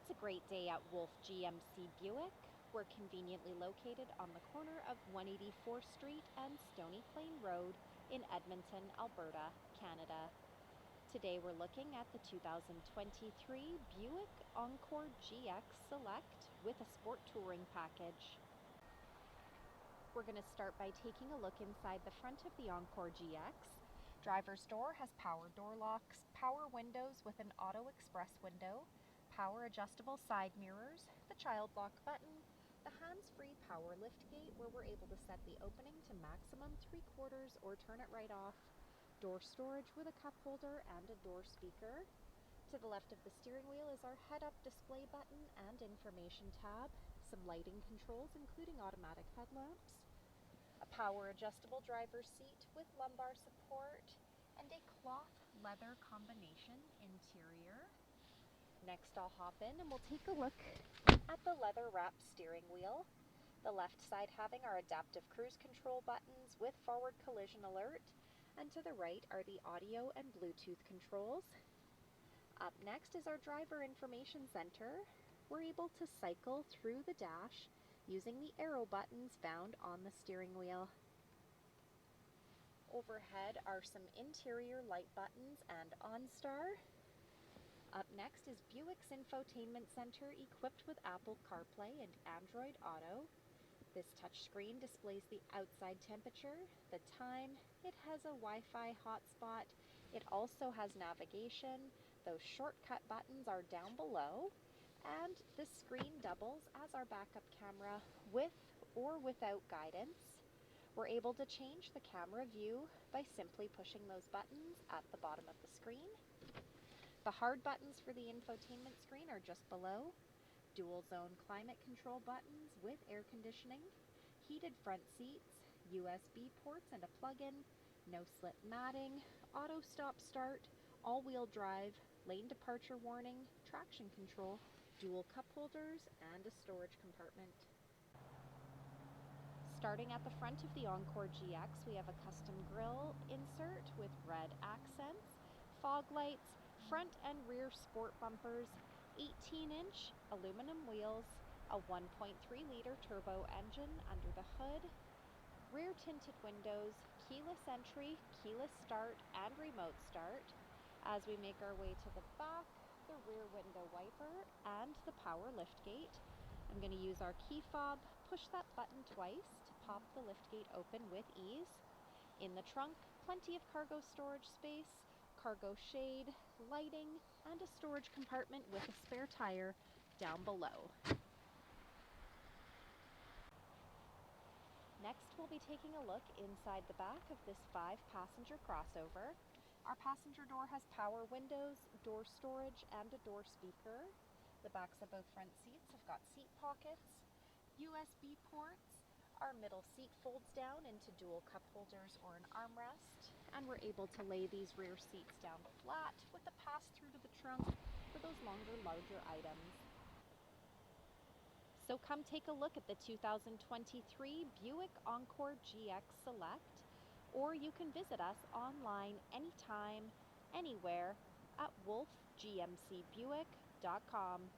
It's a great day at Wolfe GMC Buick. We're conveniently located on the corner of 184th Street and Stony Plain Road in Edmonton, Alberta, Canada. Today we're looking at the 2023 Buick Encore GX Select with a Sport Touring package. We're going to start by taking a look inside the front of the Encore GX. Driver's door has power door locks, power windows with an auto express window, power adjustable side mirrors, the child lock button, the hands-free power lift gate where we're able to set the opening to maximum 3/4 or turn it right off, door storage with a cup holder and a door speaker. To the left of the steering wheel is our head-up display button and information tab, some lighting controls including automatic headlamps, a power adjustable driver's seat with lumbar support, and a cloth leather combination interior. Next I'll hop in and we'll take a look at the leather wrapped steering wheel. The left side having our adaptive cruise control buttons with forward collision alert, and to the right are the audio and Bluetooth controls. Up next is our driver information center. We're able to cycle through the dash using the arrow buttons found on the steering wheel. Overhead are some interior light buttons and OnStar. Up next is Buick's infotainment center equipped with Apple Carplay and Android Auto. This touchscreen displays the outside temperature, the time, it has a Wi-Fi hotspot, it also has navigation, those shortcut buttons are down below, and this screen doubles as our backup camera with or without guidance. We're able to change the camera view by simply pushing those buttons at the bottom of the screen. The hard buttons for the infotainment screen are just below. Dual zone climate control buttons with air conditioning, heated front seats, USB ports and a plug-in, no slip matting, auto stop start, all-wheel drive, lane departure warning, traction control, dual cup holders, and a storage compartment. Starting at the front of the Encore GX, we have a custom grille insert with red accents, fog lights, front and rear sport bumpers, 18-inch aluminum wheels, a 1.3-liter turbo engine under the hood, rear tinted windows, keyless entry, keyless start, and remote start. As we make our way to the back, the rear window wiper and the power lift gate. I'm going to use our key fob, push that button twice to pop the lift gate open with ease. In the trunk, plenty of cargo storage space, cargo shade, lighting, and a storage compartment with a spare tire down below. Next, we'll be taking a look inside the back of this 5-passenger crossover. Our passenger door has power windows, door storage, and a door speaker. The backs of both front seats have got seat pockets, USB ports. Our middle seat folds down into dual cup holders or an armrest, and we're able to lay these rear seats down flat with a pass-through to the trunk for those longer, larger items. So come take a look at the 2023 Buick Encore GX Select, or you can visit us online anytime, anywhere at wolfegmcbuick.com.